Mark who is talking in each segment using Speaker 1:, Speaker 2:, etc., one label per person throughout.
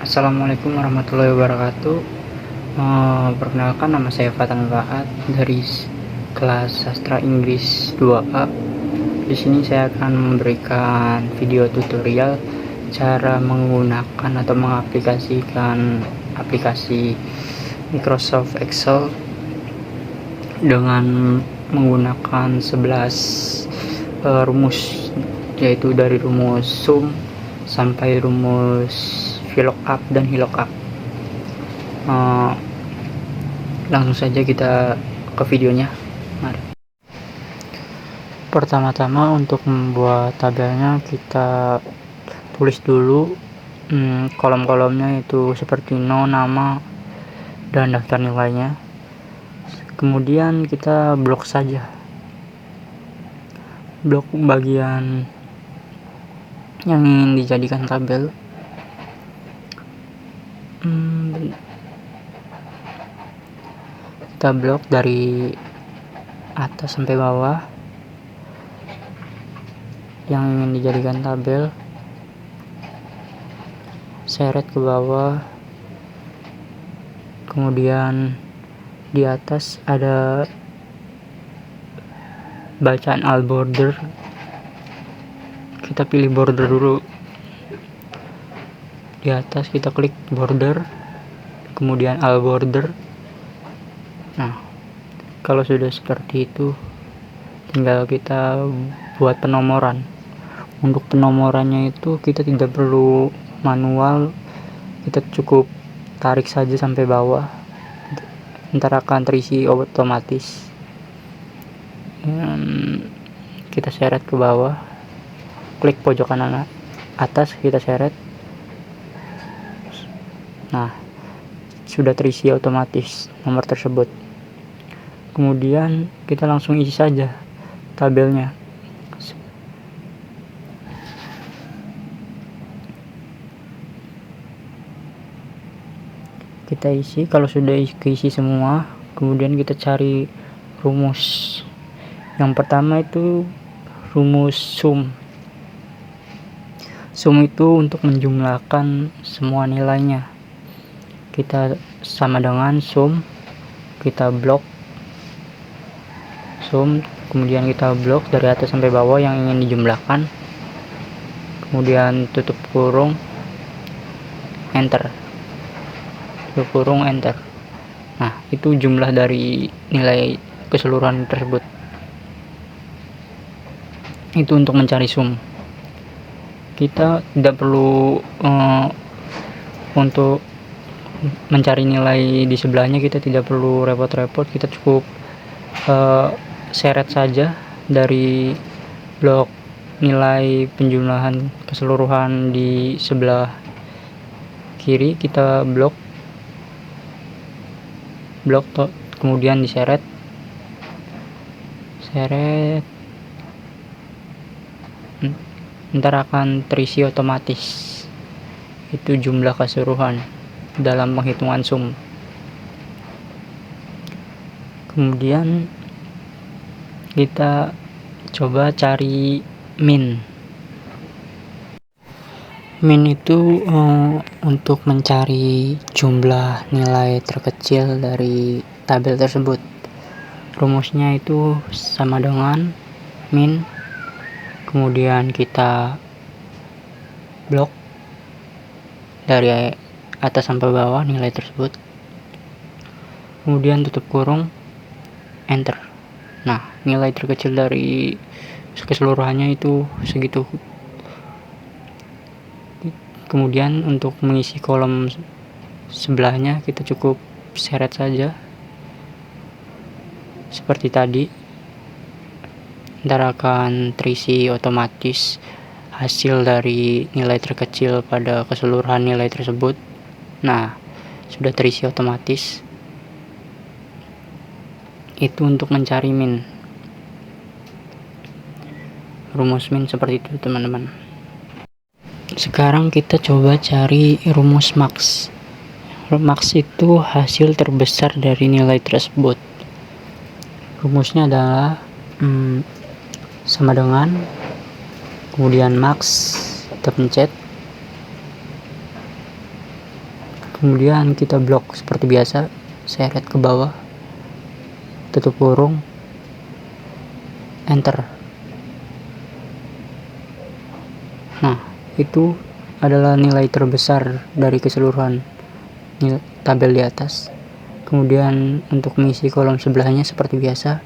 Speaker 1: Assalamualaikum warahmatullahi wabarakatuh. Perkenalkan, nama saya Fatan Faat dari kelas Sastra Inggris 2A. Di sini saya akan memberikan video tutorial cara menggunakan atau mengaplikasikan aplikasi Microsoft Excel dengan menggunakan 11 rumus, yaitu dari rumus sum sampai rumus VLOOKUP dan HLOOKUP. Langsung saja kita ke videonya. Mari. Pertama-tama untuk membuat tabelnya kita tulis dulu kolom-kolomnya, itu seperti nama dan daftar nilainya. Kemudian kita blok saja, blok bagian yang ingin dijadikan tabel. Kita blok dari atas sampai bawah yang ingin dijadikan tabel, seret ke bawah. Kemudian di atas ada bacaan all border, kita pilih border dulu. Di atas kita klik border, kemudian all border. Nah, kalau sudah seperti itu, tinggal kita buat penomoran. Untuk penomorannya itu kita tidak perlu manual, kita cukup tarik saja sampai bawah, ntar akan terisi otomatis. Kita seret ke bawah, klik pojok kanan atas, kita seret. Nah, sudah terisi otomatis nomor tersebut. Kemudian kita langsung isi saja tabelnya. Kita isi. Kalau sudah keisi semua, kemudian kita cari rumus. Yang pertama itu rumus sum. Sum itu untuk menjumlahkan semua nilainya. Kita sama dengan sum, kita blok sum, kemudian kita blok dari atas sampai bawah yang ingin dijumlahkan, kemudian tutup kurung, enter, tutup kurung, enter. Nah, itu jumlah dari nilai keseluruhan tersebut. Itu untuk mencari sum. Kita tidak perlu untuk mencari nilai di sebelahnya, kita tidak perlu repot-repot, kita cukup seret saja dari blok nilai penjumlahan keseluruhan di sebelah kiri, kita blok kemudian diseret, ntar akan terisi otomatis. Itu jumlah keseluruhan dalam penghitungan sum. Kemudian kita coba cari min. Min itu untuk mencari jumlah nilai terkecil dari tabel tersebut. Rumusnya itu sama dengan min, kemudian kita blok dari atas sampai bawah nilai tersebut, kemudian tutup kurung, enter. Nah, nilai terkecil dari keseluruhannya itu segitu. Kemudian untuk mengisi kolom sebelahnya kita cukup seret saja seperti tadi, ntar akan terisi otomatis hasil dari nilai terkecil pada keseluruhan nilai tersebut. Nah, sudah terisi otomatis. Itu untuk mencari min. Rumus min seperti itu, teman-teman. Sekarang kita coba cari rumus max. Max itu hasil terbesar dari nilai tersebut. Rumusnya adalah sama dengan, kemudian max, kita pencet, Kemudian kita blok seperti biasa, seret ke bawah, tutup kurung, enter. Nah, itu adalah nilai terbesar dari keseluruhan tabel di atas. Kemudian untuk mengisi kolom sebelahnya seperti biasa,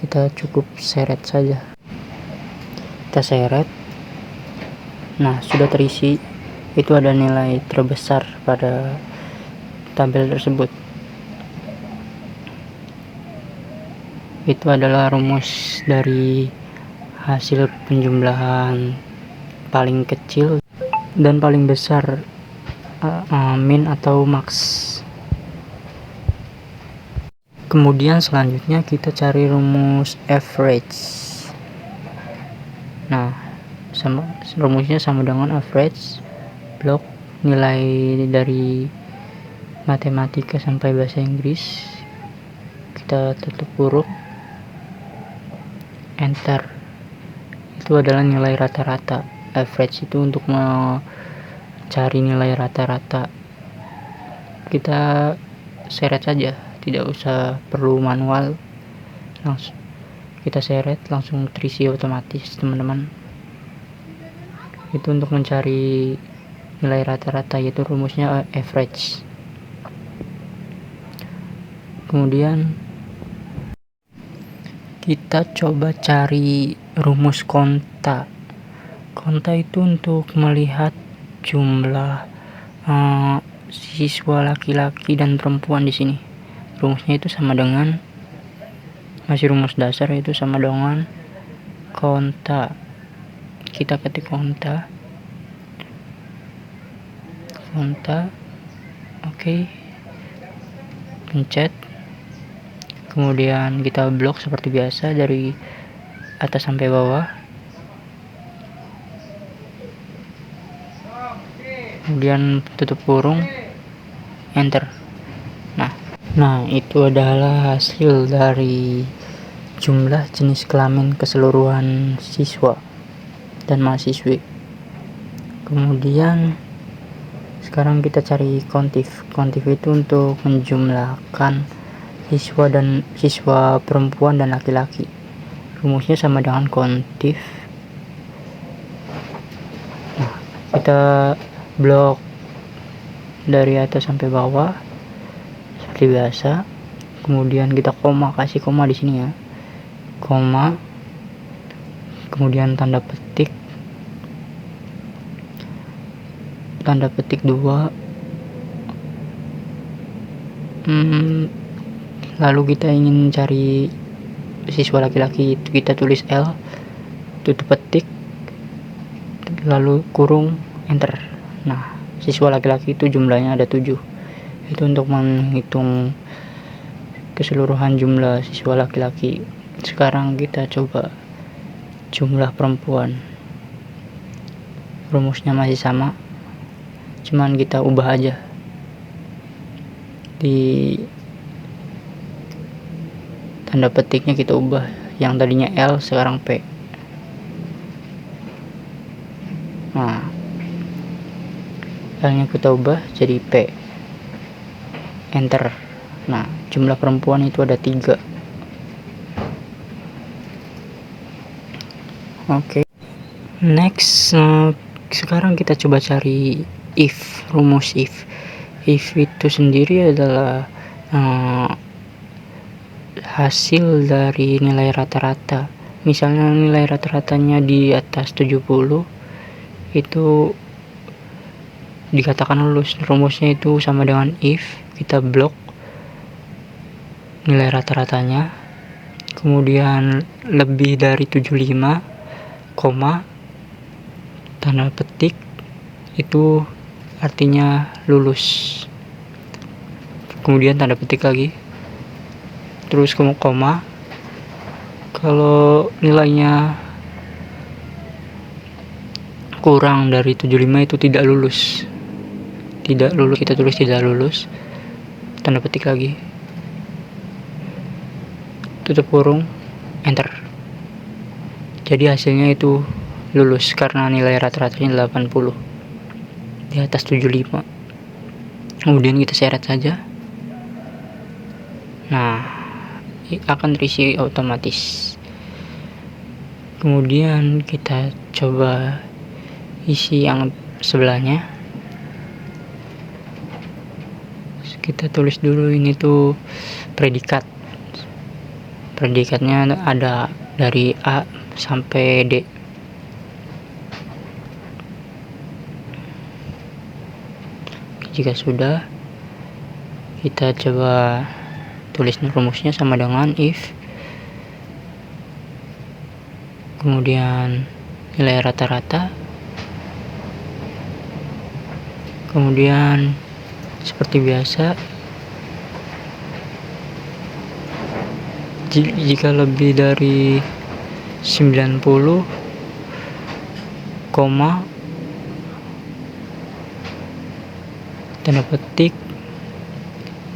Speaker 1: kita cukup seret saja. Kita seret. Nah, sudah terisi. Itu ada nilai terbesar pada tabel tersebut. Itu adalah rumus dari hasil penjumlahan paling kecil dan paling besar, min atau max. Kemudian selanjutnya kita cari rumus average. Nah, rumusnya sama dengan average blok nilai dari matematika sampai bahasa Inggris, kita tutup kurung, enter. Itu adalah nilai rata-rata. Average itu untuk mencari nilai rata-rata. Kita seret saja, tidak usah perlu manual, langsung kita seret, langsung terisi otomatis teman-teman. Itu untuk mencari nilai rata-rata, yaitu rumusnya average. Kemudian kita coba cari rumus konta. Konta itu untuk melihat jumlah siswa laki-laki dan perempuan di sini. Rumusnya itu sama dengan, masih rumus dasar, itu sama dengan konta. Kita ketik konta, oke. Pencet. Kemudian kita blok seperti biasa dari atas sampai bawah. Kemudian tutup kurung, enter. Nah, itu adalah hasil dari jumlah jenis kelamin keseluruhan siswa dan mahasiswi. Kemudian sekarang kita cari kontif. Kontif itu untuk menjumlahkan siswa perempuan dan laki-laki. Rumusnya sama dengan kontif. Nah, kita blok dari atas sampai bawah seperti biasa. Kemudian kita kasih koma di sini ya, koma, kemudian tanda petik 2, lalu kita ingin cari siswa laki-laki, itu kita tulis L, tutup petik, lalu kurung, enter. Nah, siswa laki-laki itu jumlahnya ada 7. Itu untuk menghitung keseluruhan jumlah siswa laki-laki. Sekarang kita coba jumlah perempuan. Rumusnya masih sama, cuman kita ubah aja. Di tanda petiknya kita ubah, yang tadinya L sekarang P. Nah, L-nya kita ubah jadi P, enter. Nah, jumlah perempuan itu ada 3. Oke. Next, sekarang kita coba cari rumus if. If itu sendiri adalah hasil dari nilai rata-rata. Misalnya nilai rata-ratanya di atas 70, itu dikatakan lulus. Rumusnya itu sama dengan if, kita blok nilai rata-ratanya, kemudian lebih dari 75, koma, tanda petik, itu artinya lulus. Kemudian tanda petik lagi, terus koma. Kalau nilainya kurang dari 75 itu tidak lulus. Kita tulis tidak lulus, tanda petik lagi, tutup kurung, enter. Jadi hasilnya itu lulus karena nilai rata-ratanya 80 di atas 75. kemudian kita seret saja. Nah, akan terisi otomatis. Kemudian kita coba isi yang sebelahnya. Kita tulis dulu ini tuh predikat. Predikatnya ada dari A sampai D. Jika sudah, kita coba tulis rumusnya sama dengan if, kemudian nilai rata-rata, kemudian seperti biasa jika lebih dari 90, tanda petik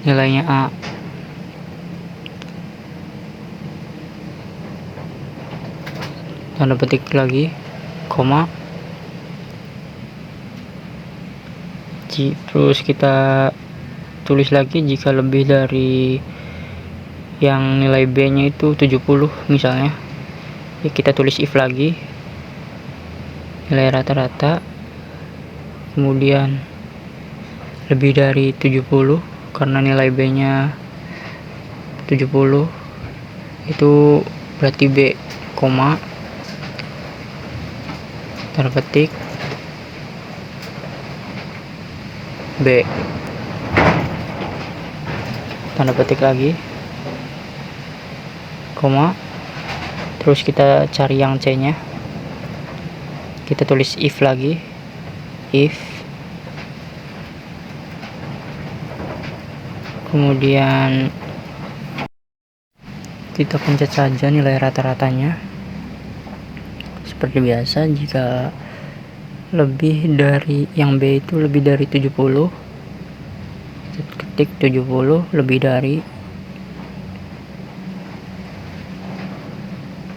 Speaker 1: nilainya A. Tanda petik lagi, koma. Terus kita tulis lagi jika lebih dari yang nilai B nya itu 70 misalnya, ya kita tulis if lagi, nilai rata-rata, kemudian lebih dari 70 karena nilai B nya 70, itu berarti B, koma, tanda petik B, tanda petik lagi, koma. Terus kita cari yang C nya, kita tulis if lagi, if, kemudian kita pencet saja nilai rata-ratanya. Seperti biasa, jika lebih dari yang B itu lebih dari 70, ketik 70 lebih dari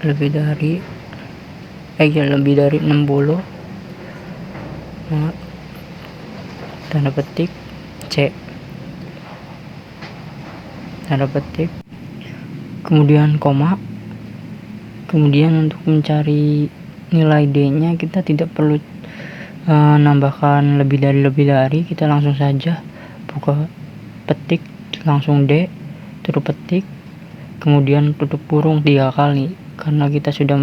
Speaker 1: lebih dari 60, nah, tanda petik C, tanda petik, kemudian koma. Kemudian untuk mencari nilai D nya kita tidak perlu nambahkan lebih dari, kita langsung saja buka petik, langsung D, tutup petik, kemudian tutup kurung 3 kali karena kita sudah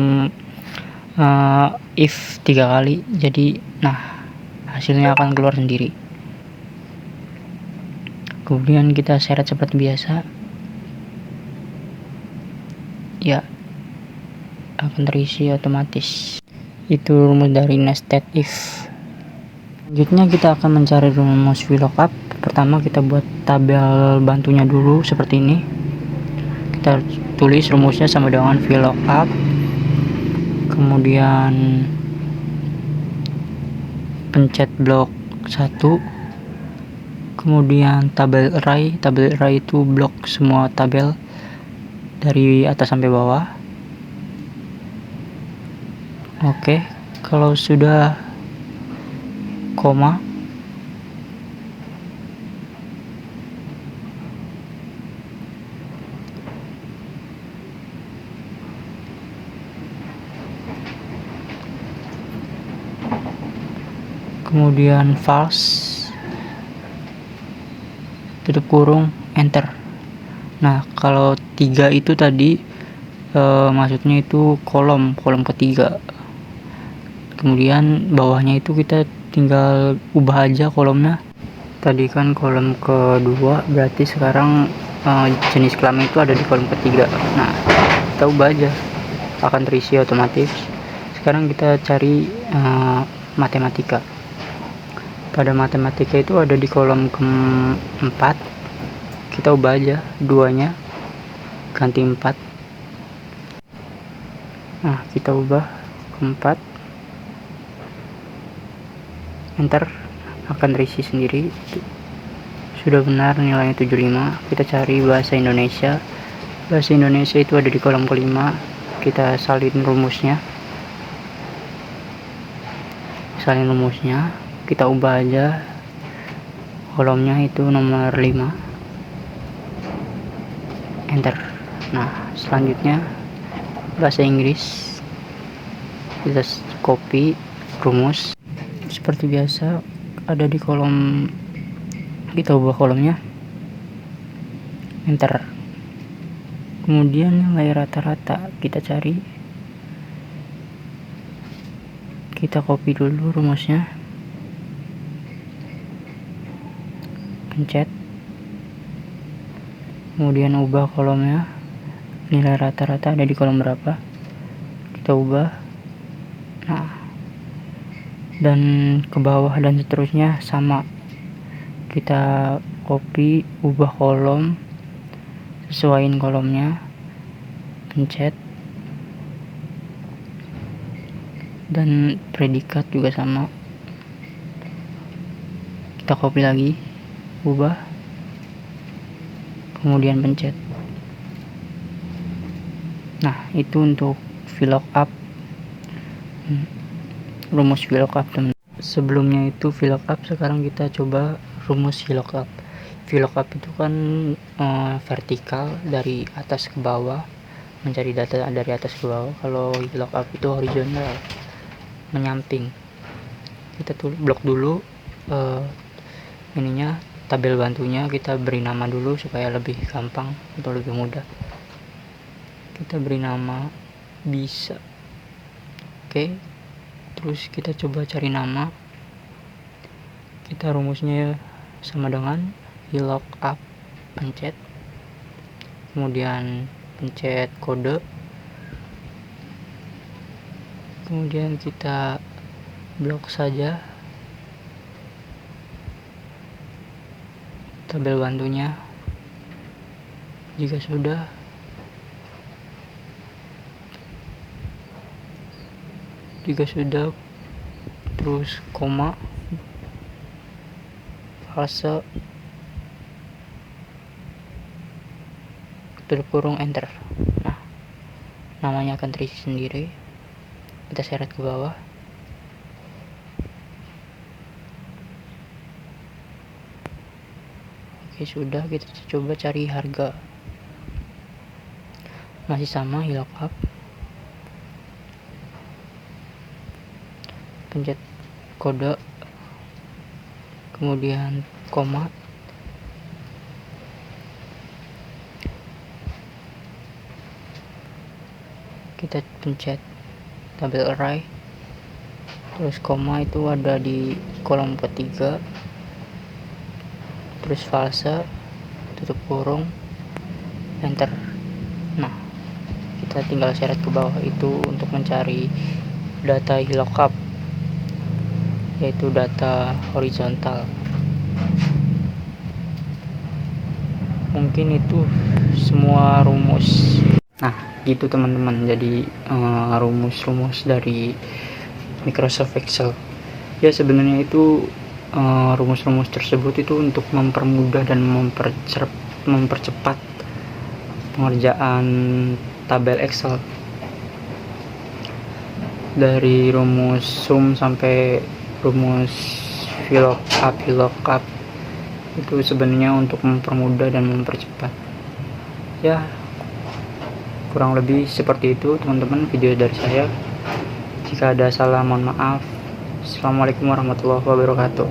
Speaker 1: if 3 kali, jadi nah hasilnya akan keluar sendiri. Kemudian kita seret seperti biasa, ya akan terisi otomatis. Itu rumus dari nested if. Selanjutnya kita akan mencari rumus VLOOKUP. Pertama kita buat tabel bantunya dulu seperti ini. Kita tulis rumusnya sama dengan VLOOKUP, kemudian pencet blok 1, kemudian tabel array itu blok semua tabel dari atas sampai bawah. Oke, kalau sudah koma, kemudian false, tutup kurung, enter. Nah, kalau 3 itu tadi maksudnya itu kolom ketiga, kemudian bawahnya itu kita tinggal ubah aja kolomnya. Tadi kan kolom kedua, berarti sekarang jenis kelamin itu ada di kolom ketiga. Nah, kita ubah aja, akan terisi otomatis. Sekarang kita cari matematika. Pada matematika itu ada di kolom keempat, kita ubah aja 2-nya, ganti 4. Nah, kita ubah ke 4, enter, akan terisi sendiri. Sudah benar nilainya 75. Kita cari bahasa Indonesia. Bahasa Indonesia itu ada di kolom kelima, kita salin rumusnya, kita ubah aja kolomnya itu nomor 5, enter. Nah, selanjutnya bahasa Inggris, kita copy rumus seperti biasa, ada di kolom, kita ubah kolomnya, enter. Kemudian nilai rata-rata kita cari, kita copy dulu rumusnya, pencet, kemudian ubah kolomnya, nilai rata-rata ada di kolom berapa, kita ubah. Nah, dan ke bawah dan seterusnya sama, kita copy, ubah kolom, sesuaiin kolomnya, pencet, dan predikat juga sama, kita copy lagi, ubah, kemudian pencet. Nah, itu untuk VLOOKUP, rumus VLOOKUP teman. Sebelumnya itu VLOOKUP, sekarang kita coba rumus VLOOKUP. VLOOKUP itu kan vertikal, dari atas ke bawah, mencari data dari atas ke bawah. Kalau VLOOKUP itu horizontal, menyamping. Kita tuh blok dulu ininya, tabel bantunya kita beri nama dulu supaya lebih gampang atau lebih mudah. Kita beri nama bisa, oke. Terus kita coba cari nama, kita rumusnya sama dengan VLOOKUP, pencet, kemudian pencet kode, kemudian kita blok saja tabel bantunya. Jika sudah, terus koma, fase, tutup kurung, enter. Nah, namanya akan terisi sendiri, kita seret ke bawah. Oke, sudah. Kita coba cari harga, masih sama, VLOOKUP, pencet kode, kemudian koma, kita pencet tabel array, terus koma itu ada di kolom ketiga, terus fase, tutup kurung, enter. Nah, kita tinggal seret ke bawah, itu untuk mencari data VLOOKUP, yaitu data horizontal. Mungkin itu semua rumus. Nah, gitu teman-teman, jadi rumus-rumus dari Microsoft Excel. Ya, sebenarnya itu rumus-rumus tersebut itu untuk mempermudah dan mempercepat pengerjaan tabel Excel, dari rumus sum sampai rumus VLOOKUP itu sebenarnya untuk mempermudah dan mempercepat. Ya, kurang lebih seperti itu teman-teman video dari saya. Jika ada salah, mohon maaf. Assalamualaikum warahmatullahi wabarakatuh.